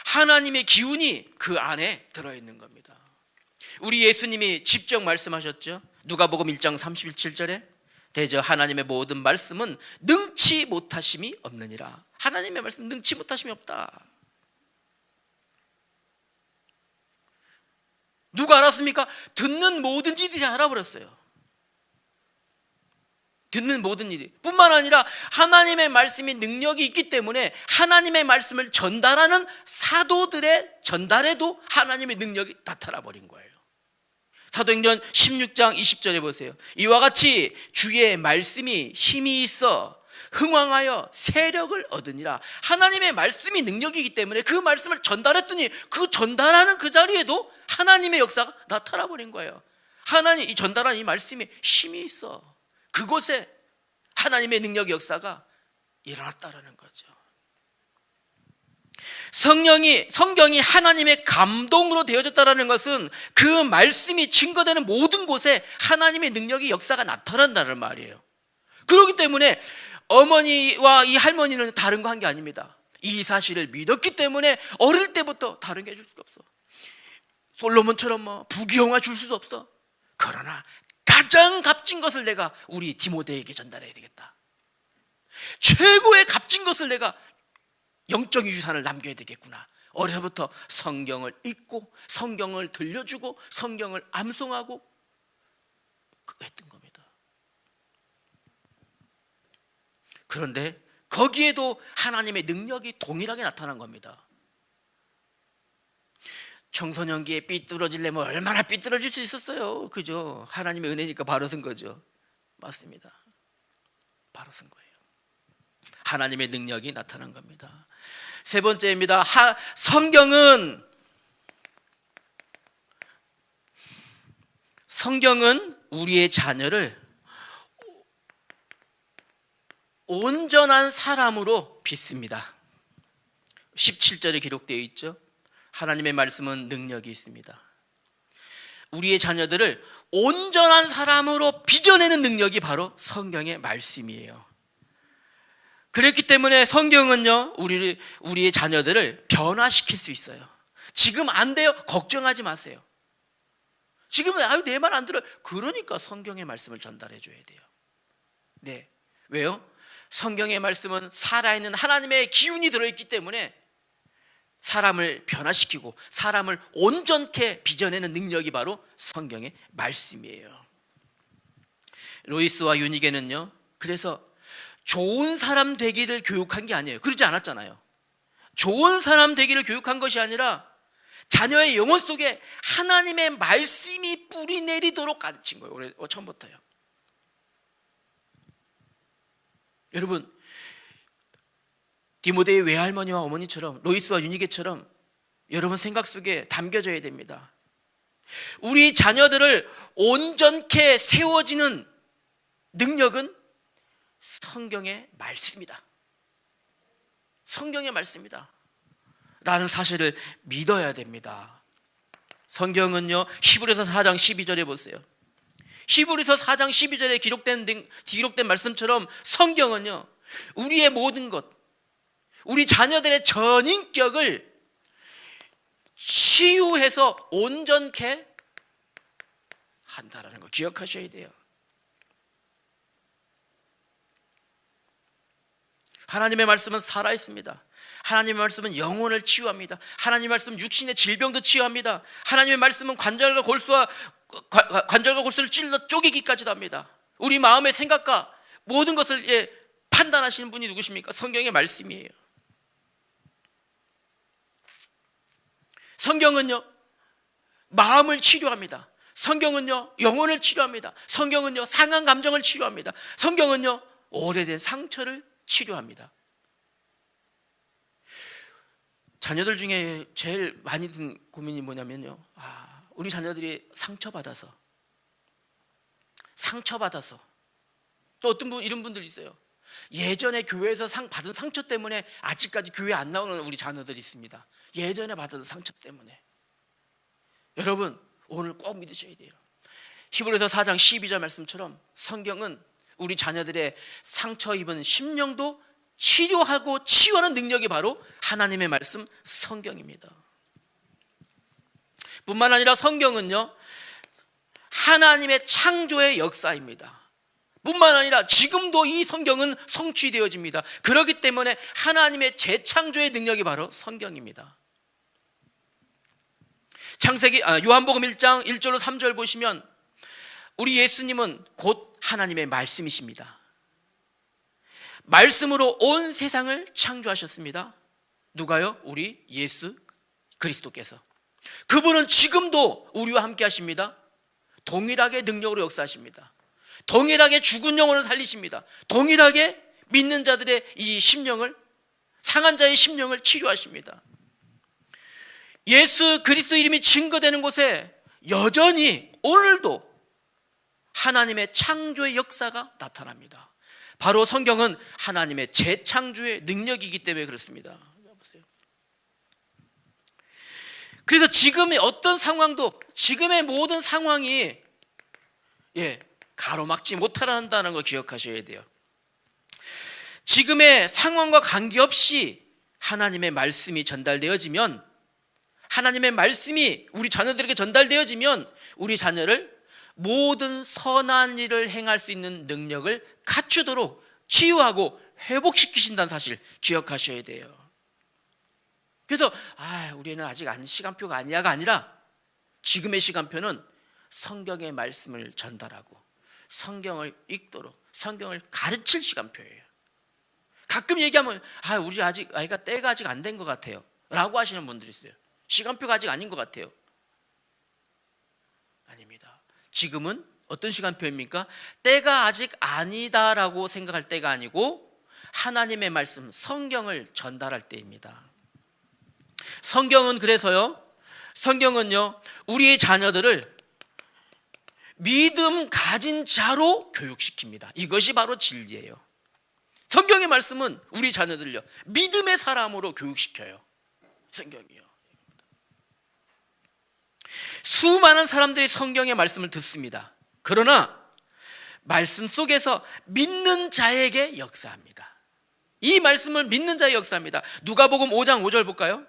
하나님의 기운이 그 안에 들어있는 겁니다. 우리 예수님이 직접 말씀하셨죠. 누가복음 1장 37절에 대저 하나님의 모든 말씀은 능치 못하심이 없느니라. 하나님의 말씀 능치 못하심이 없다. 누가 알았습니까? 듣는 모든 이들이 알아버렸어요. 듣는 모든 일이 뿐만 아니라 하나님의 말씀이 능력이 있기 때문에 하나님의 말씀을 전달하는 사도들의 전달에도 하나님의 능력이 나타나 버린 거예요. 사도행전 16장 20절에 보세요. 이와 같이 주의 말씀이 힘이 있어 흥왕하여 세력을 얻으니라. 하나님의 말씀이 능력이기 때문에 그 말씀을 전달했더니 그 전달하는 그 자리에도 하나님의 역사가 나타나 버린 거예요. 이 전달한 이 말씀에 힘이 있어. 그곳에 하나님의 능력의 역사가 일어났다라는 거죠. 성경이 하나님의 감동으로 되어졌다는 것은 그 말씀이 증거되는 모든 곳에 하나님의 능력의 역사가 나타난다는 말이에요. 그렇기 때문에 어머니와 이 할머니는 다른 거 한 게 아닙니다. 이 사실을 믿었기 때문에 어릴 때부터 다른 게 해줄 수가 없어. 솔로몬처럼 부귀영화 줄 수도 없어. 그러나 가장 값진 것을 내가 우리 디모데에게 전달해야 되겠다. 최고의 값진 것을 내가 영적인 유산을 남겨야 되겠구나. 어려서부터 성경을 읽고 성경을 들려주고 성경을 암송하고 했던 겁니다. 그런데 거기에도 하나님의 능력이 동일하게 나타난 겁니다. 청소년기에 삐뚤어지려면 얼마나 삐뚤어질 수 있었어요. 그죠? 하나님의 은혜니까 바로 쓴 거죠. 맞습니다. 바로 쓴 거예요. 하나님의 능력이 나타난 겁니다. 세 번째입니다. 성경은 우리의 자녀를 온전한 사람으로 빚습니다. 17절에 기록되어 있죠. 하나님의 말씀은 능력이 있습니다. 우리의 자녀들을 온전한 사람으로 빚어내는 능력이 바로 성경의 말씀이에요. 그렇기 때문에 성경은요, 우리의 자녀들을 변화시킬 수 있어요. 지금 안 돼요? 걱정하지 마세요. 지금은 내 말 안 들어요. 그러니까 성경의 말씀을 전달해 줘야 돼요. 네. 왜요? 성경의 말씀은 살아있는 하나님의 기운이 들어있기 때문에 사람을 변화시키고 사람을 온전케 빚어내는 능력이 바로 성경의 말씀이에요. 로이스와 유니게는요, 그래서 좋은 사람 되기를 교육한 게 아니에요. 그러지 않았잖아요. 좋은 사람 되기를 교육한 것이 아니라 자녀의 영혼 속에 하나님의 말씀이 뿌리 내리도록 가르친 거예요. 처음부터요. 여러분, 디모데의 외할머니와 어머니처럼, 로이스와 유니게처럼 여러분 생각 속에 담겨져야 됩니다. 우리 자녀들을 온전케 세워지는 능력은 성경의 말씀이다. 성경의 말씀이다 라는 사실을 믿어야 됩니다. 성경은요, 히브리서 4장 12절에 보세요. 히브리서 4장 12절에 기록된 말씀처럼 성경은요, 우리의 모든 것, 우리 자녀들의 전인격을 치유해서 온전케 한다라는 거 기억하셔야 돼요. 하나님의 말씀은 살아있습니다. 하나님의 말씀은 영혼을 치유합니다. 하나님의 말씀은 육신의 질병도 치유합니다. 하나님의 말씀은 관절과 골수를 찔러 쪼개기까지도 합니다. 우리 마음의 생각과 모든 것을 판단하시는 분이 누구십니까? 성경의 말씀이에요. 성경은요, 마음을 치료합니다. 성경은요, 영혼을 치료합니다. 성경은요, 상한 감정을 치료합니다. 성경은요, 오래된 상처를 치료합니다. 자녀들 중에 제일 많이 든 고민이 뭐냐면요, 우리 자녀들이 상처받아서 또 어떤 분, 이런 분들 있어요. 예전에 교회에서 받은 상처 때문에 아직까지 교회 안 나오는 우리 자녀들이 있습니다. 예전에 받은 상처 때문에. 여러분, 오늘 꼭 믿으셔야 돼요. 히브리서 4장 12절 말씀처럼 성경은 우리 자녀들의 상처 입은 심령도 치료하고 치유하는 능력이 바로 하나님의 말씀 성경입니다. 뿐만 아니라 성경은요, 하나님의 창조의 역사입니다. 뿐만 아니라 지금도 이 성경은 성취되어집니다. 그렇기 때문에 하나님의 재창조의 능력이 바로 성경입니다. 요한복음 1장 1절로 3절 보시면 우리 예수님은 곧 하나님의 말씀이십니다. 말씀으로 온 세상을 창조하셨습니다. 누가요? 우리 예수 그리스도께서. 그분은 지금도 우리와 함께 하십니다. 동일하게 능력으로 역사하십니다. 동일하게 죽은 영혼을 살리십니다. 동일하게 믿는 자들의 이 심령을, 상한 자의 심령을 치료하십니다. 예수 그리스도 이름이 증거되는 곳에 여전히 오늘도 하나님의 창조의 역사가 나타납니다. 바로 성경은 하나님의 재창조의 능력이기 때문에 그렇습니다. 그래서 지금의 어떤 상황도, 지금의 모든 상황이 가로막지 못하란다는 걸 기억하셔야 돼요. 지금의 상황과 관계없이 하나님의 말씀이 전달되어지면, 하나님의 말씀이 우리 자녀들에게 전달되어지면 우리 자녀를 모든 선한 일을 행할 수 있는 능력을 갖추도록 치유하고 회복시키신다는 사실 기억하셔야 돼요. 그래서 우리는 아직 시간표가 아니야가 아니라 지금의 시간표는 성경의 말씀을 전달하고 성경을 읽도록 성경을 가르칠 시간표예요. 가끔 얘기하면 우리 아이가 때가 아직 안 된 것 같아요 라고 하시는 분들이 있어요. 시간표가 아직 아닌 것 같아요. 아닙니다. 지금은 어떤 시간표입니까? 때가 아직 아니다라고 생각할 때가 아니고 하나님의 말씀, 성경을 전달할 때입니다. 성경은 그래서요, 성경은요, 우리의 자녀들을 믿음 가진 자로 교육시킵니다. 이것이 바로 진리예요. 성경의 말씀은 우리 자녀들요, 믿음의 사람으로 교육시켜요. 성경이요. 수많은 사람들이 성경의 말씀을 듣습니다. 그러나 말씀 속에서 믿는 자에게 역사합니다. 이 말씀을 믿는 자의 역사입니다. 누가복음 5장 5절 볼까요?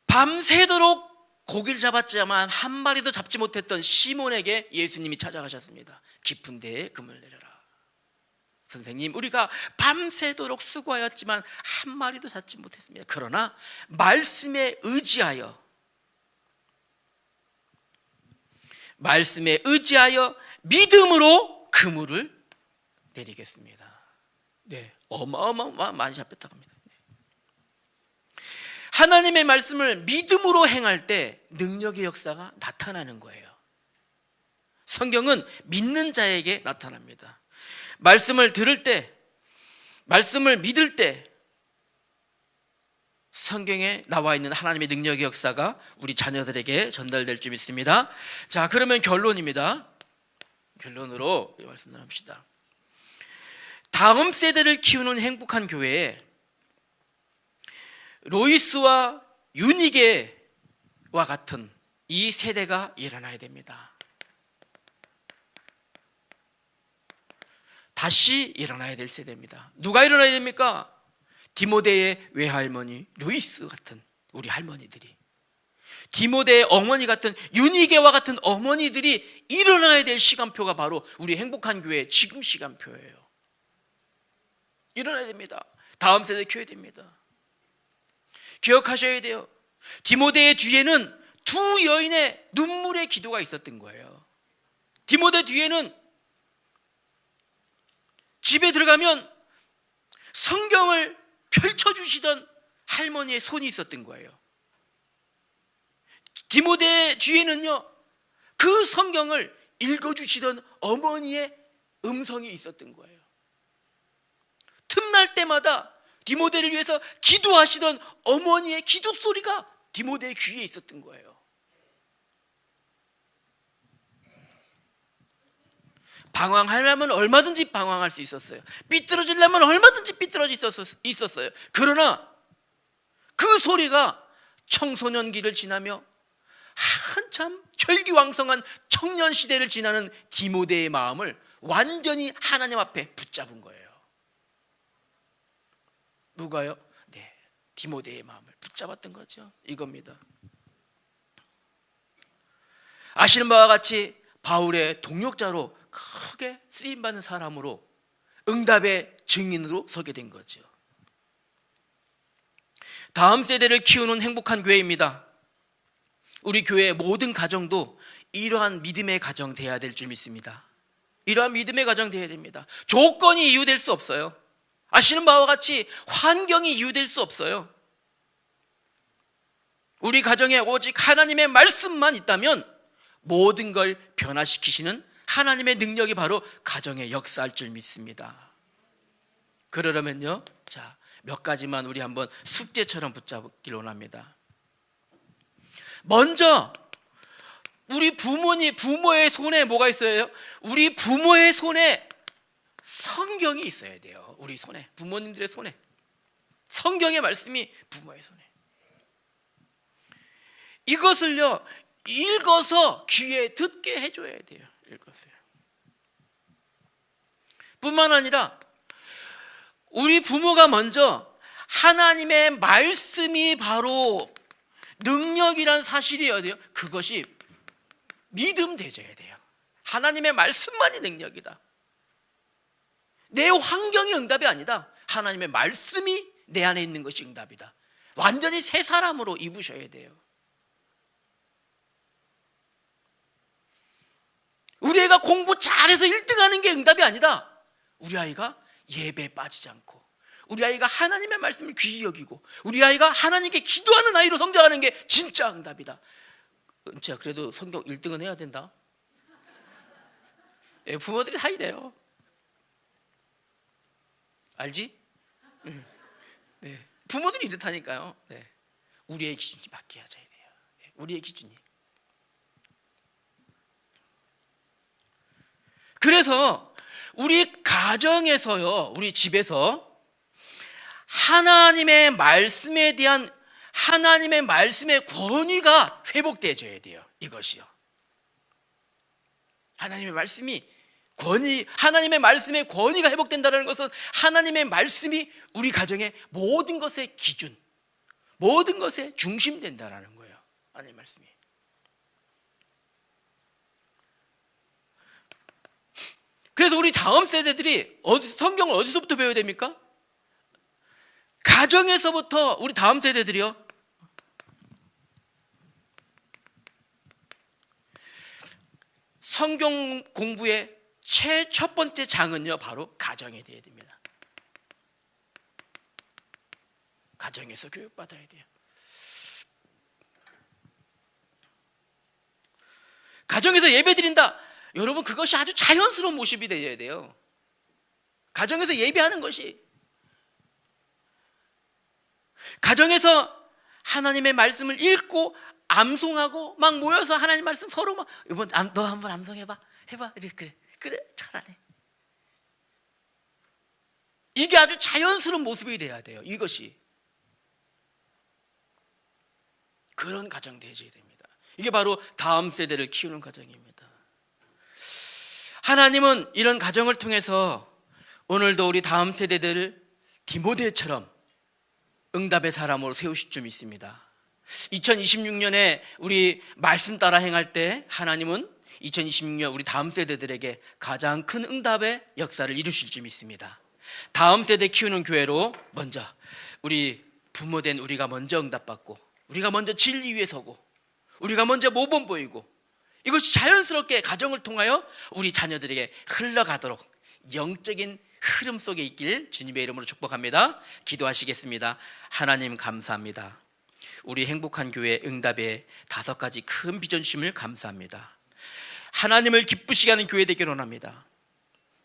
밤새도록 고기를 잡았지만 한 마리도 잡지 못했던 시몬에게 예수님이 찾아가셨습니다. 깊은 데에 금을 내려라. 선생님, 우리가 밤새도록 수고하였지만 한 마리도 잡지 못했습니다. 그러나 말씀에 의지하여 믿음으로 그물을 내리겠습니다. 네, 어마어마한 많이 잡혔다고 합니다. 하나님의 말씀을 믿음으로 행할 때 능력의 역사가 나타나는 거예요. 성경은 믿는 자에게 나타납니다. 말씀을 들을 때, 말씀을 믿을 때 성경에 나와 있는 하나님의 능력의 역사가 우리 자녀들에게 전달될 줄 믿습니다. 자, 그러면 결론입니다. 결론으로 말씀 나눕시다. 다음 세대를 키우는 행복한 교회에 로이스와 유니게와 같은 이 세대가 일어나야 됩니다. 다시 일어나야 될 세대입니다. 누가 일어나야 됩니까? 디모데의 외할머니 로이스 같은 우리 할머니들이, 디모데의 어머니 같은 유니게와 같은 어머니들이 일어나야 될 시간표가 바로 우리 행복한 교회의 지금 시간표예요. 일어나야 됩니다. 다음 세대 키워야 됩니다. 기억하셔야 돼요. 디모데의 뒤에는 두 여인의 눈물의 기도가 있었던 거예요. 디모데 뒤에는 집에 들어가면 성경을 펼쳐주시던 할머니의 손이 있었던 거예요. 디모데 뒤에는요, 그 성경을 읽어주시던 어머니의 음성이 있었던 거예요. 틈날 때마다 디모데를 위해서 기도하시던 어머니의 기도 소리가 디모데의 귀에 있었던 거예요. 방황하려면 얼마든지 방황할 수 있었어요. 삐뚤어지려면 얼마든지 삐뚤어질 수 있었어요. 그러나 그 소리가 청소년기를 지나며 한참 혈기왕성한 청년 시대를 지나는 디모데의 마음을 완전히 하나님 앞에 붙잡은 거예요. 누가요? 네, 디모데의 마음을 붙잡았던 거죠. 이겁니다. 아시는 바와 같이 바울의 동역자로 크게 쓰임받는 사람으로 응답의 증인으로 서게 된 거죠. 다음 세대를 키우는 행복한 교회입니다. 우리 교회의 모든 가정도 이러한 믿음의 가정 되어야 될 줄 믿습니다. 이러한 믿음의 가정 되어야 됩니다. 조건이 이유될 수 없어요. 아시는 바와 같이 환경이 이유될 수 없어요. 우리 가정에 오직 하나님의 말씀만 있다면 모든 걸 변화시키시는 하나님의 능력이 바로 가정에 역사할 줄 믿습니다. 그러려면요, 자, 몇 가지만 우리 한번 숙제처럼 붙잡기를 원합니다. 먼저 우리 부모의 손에 뭐가 있어요? 우리 부모의 손에 성경이 있어야 돼요. 우리 손에, 부모님들의 손에 성경의 말씀이 부모의 손에. 이것을요, 읽어서 귀에 듣게 해줘야 돼요. 읽었어요. 뿐만 아니라 우리 부모가 먼저 하나님의 말씀이 바로 능력이란 사실이어야 돼요. 그것이 믿음되져야 돼요. 하나님의 말씀만이 능력이다. 내 환경이 응답이 아니다. 하나님의 말씀이 내 안에 있는 것이 응답이다. 완전히 새 사람으로 입으셔야 돼요. 우리 애가 공부 잘해서 1등하는 게 응답이 아니다. 우리 아이가 예배에 빠지지 않고, 우리 아이가 하나님의 말씀을 귀히 여기고, 우리 아이가 하나님께 기도하는 아이로 성장하는 게 진짜 응답이다. 은채야, 그래도 성경 1등은 해야 된다. 예, 부모들이 다 이래요. 알지? 네, 부모들이 이렇다니까요. 네. 우리의 기준이 맞게 하셔야 돼요. 네, 우리의 기준이. 그래서 우리 가정에서요, 우리 집에서 하나님의 말씀에 대한 하나님의 말씀의 권위가 회복되어져야 돼요. 이것이요. 하나님의 말씀이 하나님의 말씀의 권위가 회복된다는 것은 하나님의 말씀이 우리 가정의 모든 것의 기준, 모든 것의 중심 된다라는 거예요. 하나님의 말씀이. 그래서 우리 다음 세대들이 성경을 어디서부터 배워야 됩니까? 가정에서부터. 우리 다음 세대들이요, 성경 공부의 첫 번째 장은요, 바로 가정에 대해야 됩니다. 가정에서 교육받아야 돼요. 가정에서 예배 드린다. 여러분, 그것이 아주 자연스러운 모습이 되어야 돼요. 가정에서 예배하는 것이, 가정에서 하나님의 말씀을 읽고 암송하고 막 모여서 하나님 말씀 서로 막, 이번 너 한번 암송해봐, 해봐, 이렇게. 그래, 잘하네. 이게 아주 자연스러운 모습이 돼야 돼요. 이것이. 그런 가정 되어야 됩니다. 이게 바로 다음 세대를 키우는 과정입니다. 하나님은 이런 가정을 통해서 오늘도 우리 다음 세대들을 디모데처럼 응답의 사람으로 세우실 줄 믿습니다. 2026년에 우리 말씀 따라 행할 때 하나님은 2026년 우리 다음 세대들에게 가장 큰 응답의 역사를 이루실 줄 믿습니다. 다음 세대 키우는 교회로 먼저 우리 부모된 우리가 먼저 응답받고, 우리가 먼저 진리 위에 서고, 우리가 먼저 모범 보이고, 이것이 자연스럽게 가정을 통하여 우리 자녀들에게 흘러가도록 영적인 흐름 속에 있길 주님의 이름으로 축복합니다. 기도하시겠습니다. 하나님 감사합니다. 우리 행복한 교회 응답의 5가지 큰 비전 주심을 감사합니다. 하나님을 기쁘시게 하는 교회 되기를 원합니다.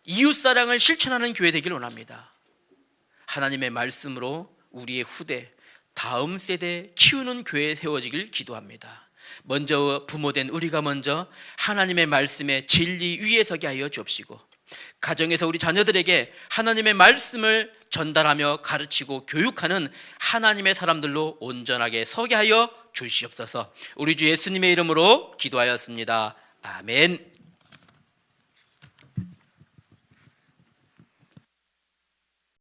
이웃사랑을 실천하는 교회 되기를 원합니다. 하나님의 말씀으로 우리의 후대, 다음 세대 키우는 교회 세워지길 기도합니다. 먼저 부모된 우리가 먼저 하나님의 말씀의 진리 위에 서게 하여 주옵시고, 가정에서 우리 자녀들에게 하나님의 말씀을 전달하며 가르치고 교육하는 하나님의 사람들로 온전하게 서게 하여 주시옵소서. 우리 주 예수님의 이름으로 기도하였습니다. 아멘.